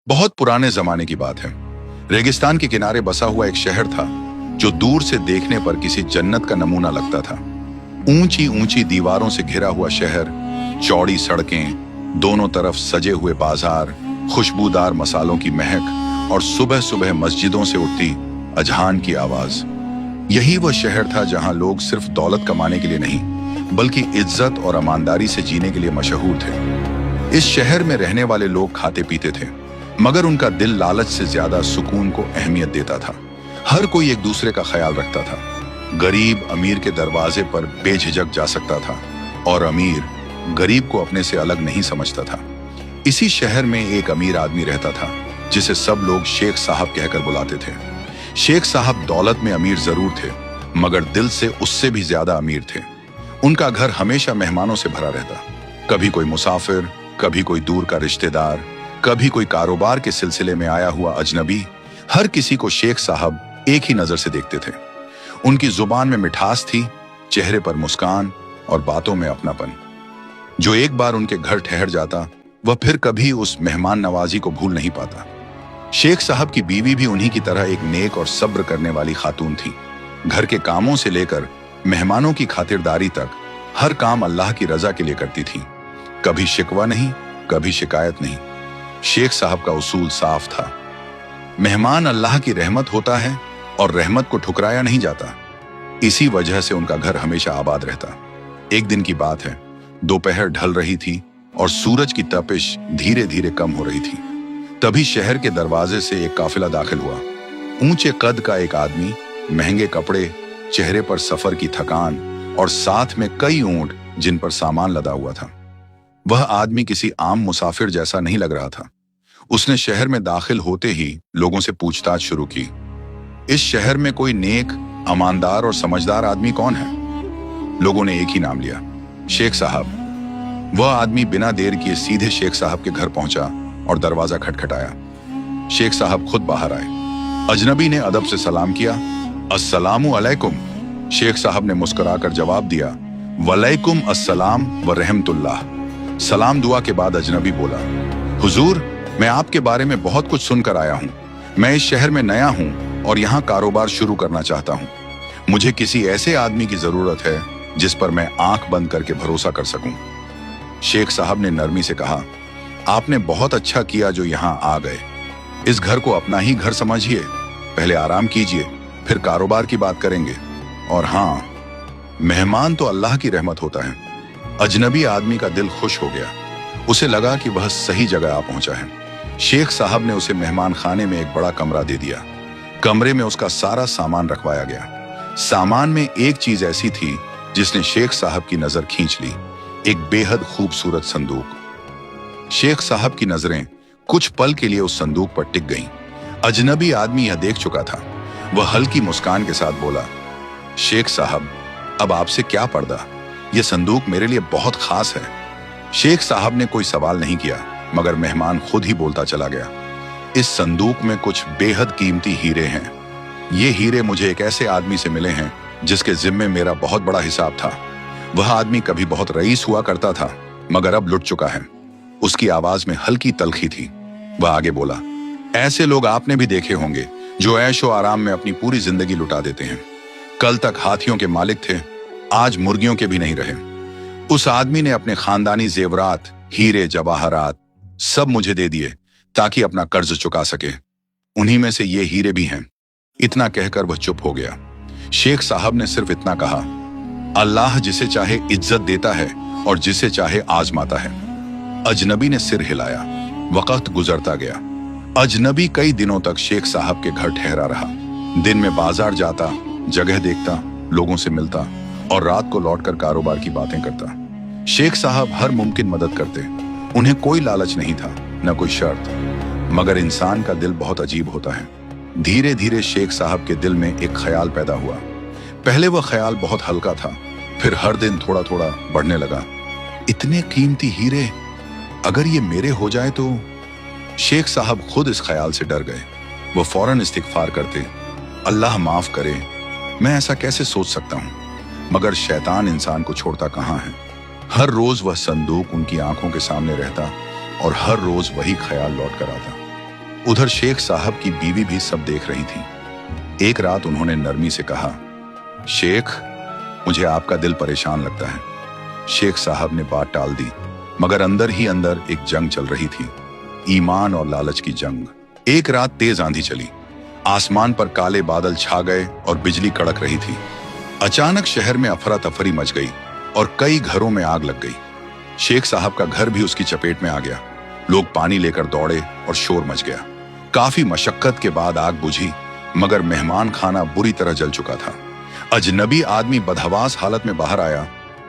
बहुत पुराने जमाने की बात है। रेगिस्तान के किनारे बसा हुआ एक शहर था जो दूर से देखने पर किसी जन्नत का नमूना लगता था। ऊंची ऊंची दीवारों से घिरा हुआ शहर, चौड़ी सड़कें, दोनों तरफ सजे हुए बाजार, खुशबूदार मसालों की महक और सुबह सुबह मस्जिदों से उठती अजहान की आवाज। यही वह शहर था जहां लोग सिर्फ दौलत कमाने के लिए नहीं बल्कि इज्जत और ईमानदारी से जीने के लिए मशहूर थे। इस शहर में रहने वाले लोग खाते पीते थे, मगर उनका दिल लालच से ज्यादा सुकून को अहमियत देता था। हर कोई एक दूसरे का ख्याल रखता था। गरीब अमीर के दरवाजे पर बेझिझक जा सकता था और अमीर गरीब को अपने से अलग नहीं समझता था। इसी शहर में एक अमीर आदमी रहता था जिसे सब लोग शेख साहब कहकर बुलाते थे। शेख साहब दौलत में अमीर जरूर थे, मगर दिल से उससे भी ज्यादा अमीर थे। उनका घर हमेशा मेहमानों से भरा रहता। कभी कोई मुसाफिर, कभी कोई दूर का रिश्तेदार, कभी कोई कारोबार के सिलसिले में आया हुआ अजनबी। हर किसी को शेख साहब एक ही नजर से देखते थे। उनकी जुबान में मिठास थी, चेहरे पर मुस्कान और बातों में अपनापन। जो एक बार उनके घर ठहर जाता, वह फिर कभी उस मेहमान नवाजी को भूल नहीं पाता। शेख साहब की बीवी भी उन्हीं की तरह एक नेक और सब्र करने वाली खातून थी। घर के कामों से लेकर मेहमानों की खातिरदारी तक हर काम अल्लाह की रजा के लिए करती थी। कभी शिकवा नहीं, कभी शिकायत नहीं। शेख साहब का उसूल साफ था, मेहमान अल्लाह की रहमत होता है और रहमत को ठुकराया नहीं जाता। इसी वजह से उनका घर हमेशा आबाद रहता। एक दिन की बात है, दोपहर ढल रही थी और सूरज की तपिश धीरे धीरे कम हो रही थी। तभी शहर के दरवाजे से एक काफिला दाखिल हुआ। ऊंचे कद का एक आदमी, महंगे कपड़े, चेहरे पर सफर की थकान और साथ में कई ऊंट जिन पर सामान लदा हुआ था। वह आदमी किसी आम मुसाफिर जैसा नहीं लग रहा था। उसने शहर में दाखिल होते ही लोगों से पूछताछ शुरू की। इस शहर में कोई नेक, ईमानदार और समझदार आदमी कौन है? लोगों ने एक ही नाम लिया, शेख साहब। वह आदमी बिना देर किए सीधे शेख साहब के घर पहुंचा और दरवाजा खटखटाया। शेख साहब खुद बाहर आए। अजनबी ने अदब से सलाम किया। अस्सलामु अलैकुम। शेख साहब ने मुस्कुराकर जवाब दिया, वलैकुम अस्सलाम व रहमतुल्लाह। सलाम दुआ के बाद अजनबी बोला, हुजूर, मैं आपके बारे में बहुत कुछ सुनकर आया हूँ। मैं इस शहर में नया हूँ और यहाँ कारोबार शुरू करना चाहता हूँ। मुझे किसी ऐसे आदमी की जरूरत है जिस पर मैं आंख बंद करके भरोसा कर सकूं। शेख साहब ने नरमी से कहा, आपने बहुत अच्छा किया जो यहाँ आ गए। इस घर को अपना ही घर समझिए। पहले आराम कीजिए, फिर कारोबार की बात करेंगे। और हाँ, मेहमान तो अल्लाह की रहमत होता है। अजनबी आदमी का दिल खुश हो गया। उसे लगा कि वह सही जगह आ पहुंचा है। शेख साहब ने उसे मेहमान खाने में एक बड़ा कमरा दे दिया। कमरे में उसका सारा सामान रखवाया गया। सामान में एक चीज ऐसी थी जिसने शेख साहब की नजर खींच ली, एक बेहद खूबसूरत संदूक। शेख साहब की नजरें कुछ पल के लिए उस संदूक पर टिक गईं। अजनबी आदमी यह देख चुका था। वह हल्की मुस्कान के साथ बोला, शेख साहब, अब आपसे क्या पर्दा, यह संदूक मेरे लिए बहुत खास है। शेख साहब ने कोई सवाल नहीं किया, मगर मेहमान खुद ही बोलता चला गया, इस संदूक में कुछ बेहद कीमती हीरे हैं। ये हीरे मुझे एक ऐसे आदमी से मिले हैं जिसके जिम्मे मेरा बहुत बड़ा हिसाब था। वह आदमी कभी बहुत रईस हुआ करता था, मगर अब लुट चुका है। उसकी आवाज में हल्की तलखी थी। वह आगे बोला, ऐसे लोग आपने भी देखे होंगे जो ऐशो आराम में अपनी पूरी जिंदगी लुटा देते हैं। कल तक हाथियों के मालिक थे, आज मुर्गियों के भी नहीं रहे। उस आदमी ने अपने खानदानी जेवरात, हीरे जवाहरात सब मुझे दे दिए ताकि अपना कर्ज चुका सके। उन्हीं में से ये हीरे भी हैं। इतना कहकर वह चुप हो गया। शेख साहब ने सिर्फ इतना कहा, अल्लाह जिसे चाहे इज्जत देता है और जिसे चाहे आजमाता है। अजनबी ने सिर हिलाया। वक्त गुजरता गया। अजनबी कई दिनों तक शेख साहब के घर ठहरा रहा। दिन में बाजार जाता, जगह देखता, लोगों से मिलता और रात को लौटकर कारोबार की बातें करता। शेख साहब हर मुमकिन मदद करते। उन्हें कोई लालच नहीं था, न कोई शर्त। मगर इंसान का दिल बहुत अजीब होता है। धीरे धीरे शेख साहब के दिल में एक ख्याल पैदा हुआ। पहले वह ख्याल बहुत हल्का था, फिर हर दिन थोड़ा थोड़ा बढ़ने लगा। इतने कीमती हीरे, अगर ये मेरे हो जाए तो? शेख साहब खुद इस ख्याल से डर गए। वो फौरन इस्तिगफार करते, अल्लाह माफ करे, मैं ऐसा कैसे सोच सकता हूँ। मगर शैतान इंसान को छोड़ता कहाँ है। हर रोज वह संदूक उनकी आंखों के सामने रहता और हर रोज वही ख्याल लौट कर आता। उधर शेख साहब की बीवी भी सब देख रही थी। एक रात उन्होंने नरमी से कहा, शेख, मुझे आपका दिल परेशान लगता है। शेख साहब ने बात टाल दी, मगर अंदर ही अंदर एक जंग चल रही थी, ईमान और लालच की जंग। एक रात तेज आंधी चली, आसमान पर काले बादल छा गए और बिजली कड़क रही थी। अचानक शहर में अफरा तफरी मच गई और कई घरों में आग लग गई। शेख साहब का घर भी उसकी चपेट में आ गया। लोग पानी लेकर दौड़े और शोर मच गया। काफी मशक्कत के बाद आग बुझी, मगर मेहमान खाना बुरी तरह जल चुका था। अजनबी आदमी बदहवास हालत में बाहर आया।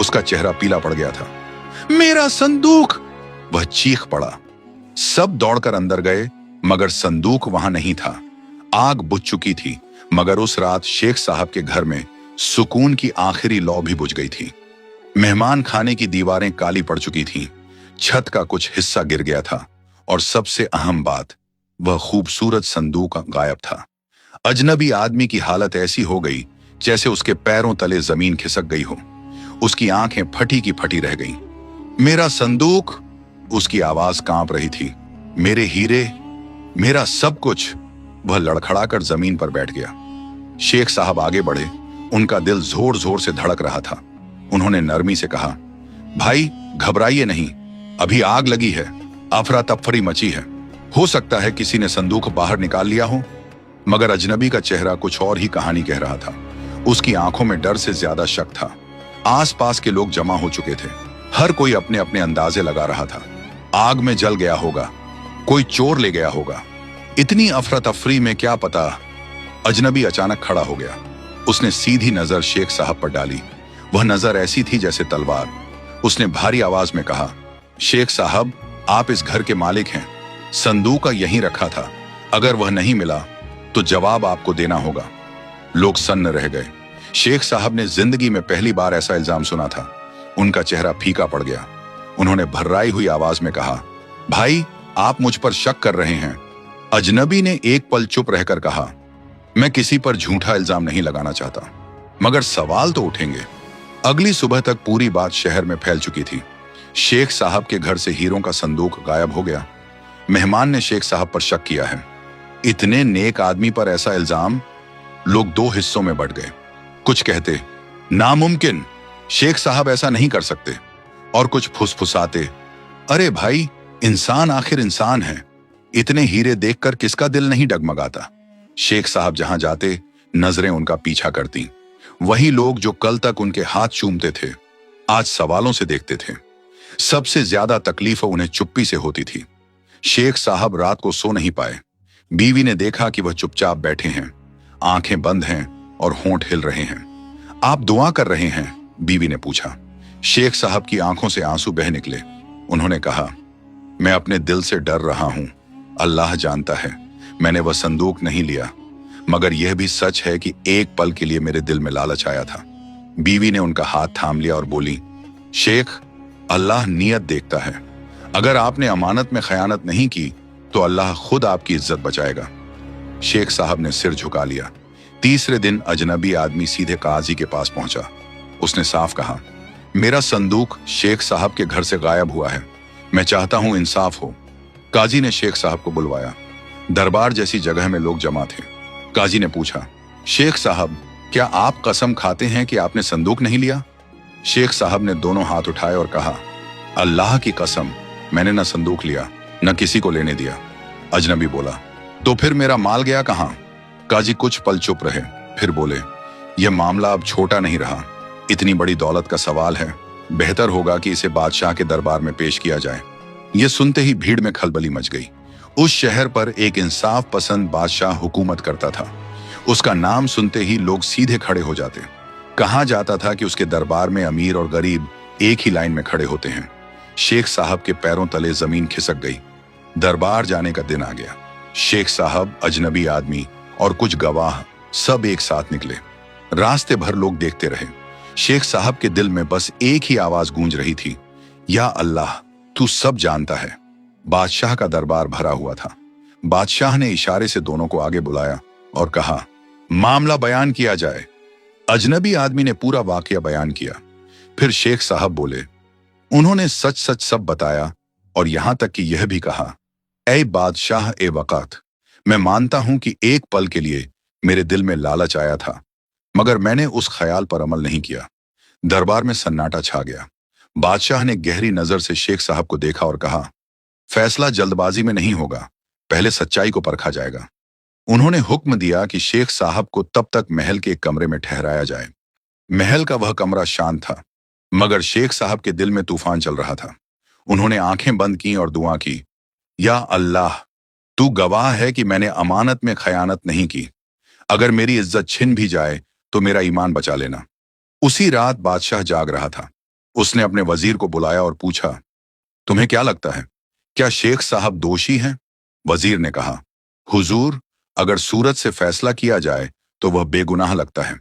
उसका चेहरा पीला पड़ गया था। मेरा संदूक! वह चीख पड़ा। सब दौड़कर अंदर गए, मगर संदूक वहां नहीं था। आग बुझ चुकी थी, मगर उस रात शेख साहब के घर में सुकून की आखिरी लौ भी बुझ गई थी। मेहमान खाने की दीवारें काली पड़ चुकी थीं, छत का कुछ हिस्सा गिर गया था और सबसे अहम बात, वह खूबसूरत संदूक गायब था। अजनबी आदमी की हालत ऐसी हो गई जैसे उसके पैरों तले जमीन खिसक गई हो। उसकी आंखें फटी की फटी रह गईं। मेरा संदूक! उसकी आवाज कांप रही थी। मेरे हीरे, मेरा सब कुछ! वह लड़खड़ाकर जमीन पर बैठ गया। शेख साहब आगे बढ़े। उनका दिल जोर जोर से धड़क रहा था। उन्होंने नरमी से कहा, भाई घबराइए नहीं, अभी आग लगी है, अफरा तफरी मची है, हो सकता है किसी ने संदूक बाहर निकाल लिया हो। मगर अजनबी का चेहरा कुछ और ही कहानी कह रहा था। उसकी आंखों में डर से ज्यादा शक था। आसपास के लोग जमा हो चुके थे। हर कोई अपने अपने अंदाजे लगा रहा था। आग में जल गया होगा, कोई चोर ले गया होगा। इतनी अफरा तफरी में क्या पता। अजनबी अचानक खड़ा हो गया। उसने सीधी नजर शेख साहब पर डाली। वह नजर ऐसी थी जैसे तलवार। उसने भारी आवाज में कहा, शेख साहब, आप इस घर के मालिक हैं। संदूक यहीं रखा था। अगर वह नहीं मिला तो जवाब आपको देना होगा। लोग सन्न रह गए। शेख साहब ने जिंदगी में पहली बार ऐसा इल्जाम सुना था। उनका चेहरा फीका पड़ गया। उन्होंने भर्राई हुई आवाज में कहा, भाई, आप मुझ पर शक कर रहे हैं। अजनबी ने एक पल चुप रहकर कहा, मैं किसी पर झूठा इल्जाम नहीं लगाना चाहता, मगर सवाल तो उठेंगे। अगली सुबह तक पूरी बात शहर में फैल चुकी थी। शेख साहब के घर से हीरों का संदूक गायब हो गया। मेहमान ने शेख साहब पर शक किया है। इतने नेक आदमी पर ऐसा इल्जाम। लोग दो हिस्सों में बंट गए। कुछ कहते, नामुमकिन, शेख साहब ऐसा नहीं कर सकते। और कुछ फुसफुसाते, अरे भाई, इंसान आखिर इंसान है। इतने हीरे देखकर किसका दिल नहीं डगमगाता। शेख साहब जहां जाते, नजरें उनका पीछा करती। वही लोग जो कल तक उनके हाथ चूमते थे, आज सवालों से देखते थे। सबसे ज्यादा तकलीफ उन्हें चुप्पी से होती थी। शेख साहब रात को सो नहीं पाए। बीवी ने देखा कि वह चुपचाप बैठे हैं, आंखें बंद हैं और होंठ हिल रहे हैं। आप दुआ कर रहे हैं? बीवी ने पूछा। शेख साहब की आंखों से आंसू बह निकले। उन्होंने कहा, मैं अपने दिल से डर रहा हूं। अल्लाह जानता है, मैंने वह संदूक नहीं लिया, मगर यह भी सच है कि एक पल के लिए मेरे दिल में लालच आया था। बीवी ने उनका हाथ थाम लिया और बोली, शेख, अल्लाह नियत देखता है। अगर आपने अमानत में खयानत नहीं की तो अल्लाह खुद आपकी इज्जत बचाएगा। शेख साहब ने सिर झुका लिया। तीसरे दिन अजनबी आदमी सीधे काजी के पास पहुंचा। उसने साफ कहा, मेरा संदूक शेख साहब के घर से गायब हुआ है। मैं चाहता हूं इंसाफ हो। काजी ने शेख साहब को बुलवाया। दरबार जैसी जगह में लोग जमा थे। काजी ने पूछा, शेख साहब, क्या आप कसम खाते हैं कि आपने संदूक नहीं लिया? शेख साहब ने दोनों हाथ उठाए और कहा, अल्लाह की कसम, मैंने न संदूक लिया न किसी को लेने दिया। अजनबी बोला, तो फिर मेरा माल गया कहां? काजी कुछ पल चुप रहे, फिर बोले, यह मामला अब छोटा नहीं रहा। इतनी बड़ी दौलत का सवाल है, बेहतर होगा कि इसे बादशाह के दरबार में पेश किया जाए। यह सुनते ही भीड़ में खलबली मच गई। उस शहर पर एक इंसाफ पसंद बादशाह हुकूमत करता था। उसका नाम सुनते ही लोग सीधे खड़े हो जाते। कहा जाता था कि उसके दरबार में अमीर और गरीब एक ही लाइन में खड़े होते हैं। शेख साहब के पैरों तले जमीन खिसक गई। दरबार जाने का दिन आ गया। शेख साहब, अजनबी आदमी और कुछ गवाह सब एक साथ निकले। रास्ते भर लोग देखते रहे। शेख साहब के दिल में बस एक ही आवाज गूंज रही थी, या अल्लाह, तू सब जानता है। बादशाह का दरबार भरा हुआ था। बादशाह ने इशारे से दोनों को आगे बुलाया और कहा, मामला बयान किया जाए। अजनबी आदमी ने पूरा वाकया बयान किया। फिर शेख साहब बोले। उन्होंने सच सच सब बताया और यहां तक कि यह भी कहा, ऐ बादशाह ए वक़्त, मैं मानता हूं कि एक पल के लिए मेरे दिल में लालच आया था, मगर मैंने उस ख्याल पर अमल नहीं किया। दरबार में सन्नाटा छा गया। बादशाह ने गहरी नजर से शेख साहब को देखा और कहा, फैसला जल्दबाजी में नहीं होगा, पहले सच्चाई को परखा जाएगा। उन्होंने हुक्म दिया कि शेख साहब को तब तक महल के एक कमरे में ठहराया जाए। महल का वह कमरा शांत था, मगर शेख साहब के दिल में तूफान चल रहा था। उन्होंने आंखें बंद की और दुआ की, या अल्लाह, तू गवाह है कि मैंने अमानत में खयानत नहीं की। अगर मेरी इज्जत छिन भी जाए तो मेरा ईमान बचा लेना। उसी रात बादशाह जाग रहा था। उसने अपने वजीर को बुलाया और पूछा, तुम्हें क्या लगता है, क्या शेख साहब दोषी हैं? वजीर ने कहा, हुजूर, अगर सूरत से फैसला किया जाए तो वह बेगुनाह लगता है,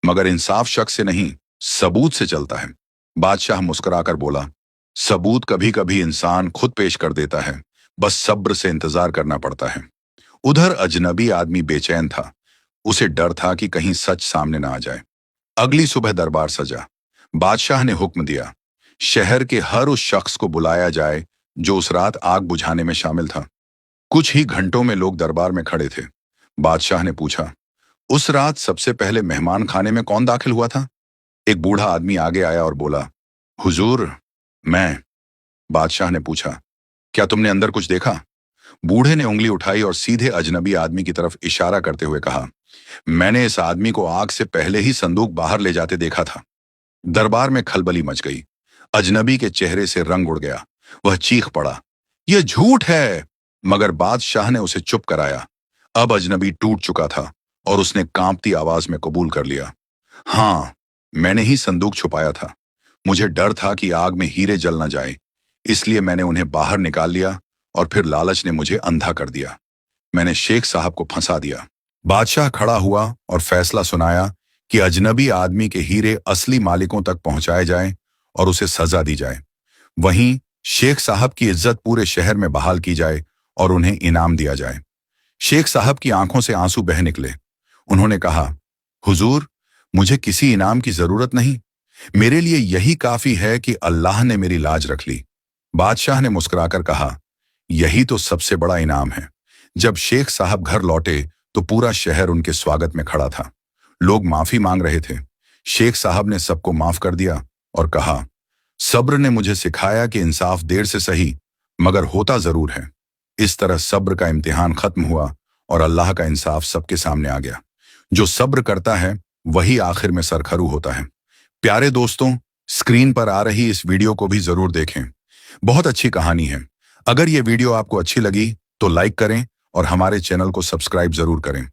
मगर इंसाफ शख्स से नहीं, सबूत से चलता है। बादशाह मुस्कुराकर बोला, सबूत कभी कभी इंसान खुद पेश कर देता है, बस सब्र से इंतजार करना पड़ता है। उधर अजनबी आदमी बेचैन था। उसे डर था कि कहीं सच सामने ना आ जाए। अगली सुबह दरबार सजा। बादशाह ने हुक्म दिया, शहर के हर उस शख्स को बुलाया जाए जो उस रात आग बुझाने में शामिल था। कुछ ही घंटों में लोग दरबार में खड़े थे। बादशाह ने पूछा, उस रात सबसे पहले मेहमान खाने में कौन दाखिल हुआ था? एक बूढ़ा आदमी आगे आया और बोला, हुजूर, मैं। बादशाह ने पूछा, क्या तुमने अंदर कुछ देखा? बूढ़े ने उंगली उठाई और सीधे अजनबी आदमी की तरफ इशारा करते हुए कहा, मैंने इस आदमी को आग से पहले ही संदूक बाहर ले जाते देखा था। दरबार में खलबली मच गई। अजनबी के चेहरे से रंग उड़ गया। वह चीख पड़ा, यह झूठ है। मगर बादशाह ने उसे चुप कराया। अब अजनबी टूट चुका था और उसने कांपती आवाज में कबूल कर लिया, हाँ, मैंने ही संदूक छुपाया था। मुझे डर था कि आग में हीरे जल न जाए, इसलिए मैंने उन्हें बाहर निकाल लिया और फिर लालच ने मुझे अंधा कर दिया। मैंने शेख साहब को फंसा दिया। बादशाह खड़ा हुआ और फैसला सुनाया कि अजनबी आदमी के हीरे असली मालिकों तक पहुंचाए जाएं और उसे सजा दी जाए। वहीं शेख साहब की इज्जत पूरे शहर में बहाल की जाए और उन्हें इनाम दिया जाए। शेख साहब की आंखों से आंसू बह निकले। उन्होंने कहा, हुजूर, मुझे किसी इनाम की जरूरत नहीं, मेरे लिए यही काफी है कि अल्लाह ने मेरी लाज रख ली। बादशाह ने मुस्कुराकर कहा, यही तो सबसे बड़ा इनाम है। जब शेख साहब घर लौटे तो पूरा शहर उनके स्वागत में खड़ा था। लोग माफी मांग रहे थे। शेख साहब ने सबको माफ कर दिया और कहा, सब्र ने मुझे सिखाया कि इंसाफ देर से सही मगर होता जरूर है। इस तरह सब्र का इम्तिहान खत्म हुआ और अल्लाह का इंसाफ सबके सामने आ गया। जो सब्र करता है वही आखिर में सरखरू होता है। प्यारे दोस्तों, स्क्रीन पर आ रही इस वीडियो को भी जरूर देखें। बहुत अच्छी कहानी है। अगर ये वीडियो आपको अच्छी लगी तो लाइक करें और हमारे चैनल को सब्सक्राइब जरूर करें।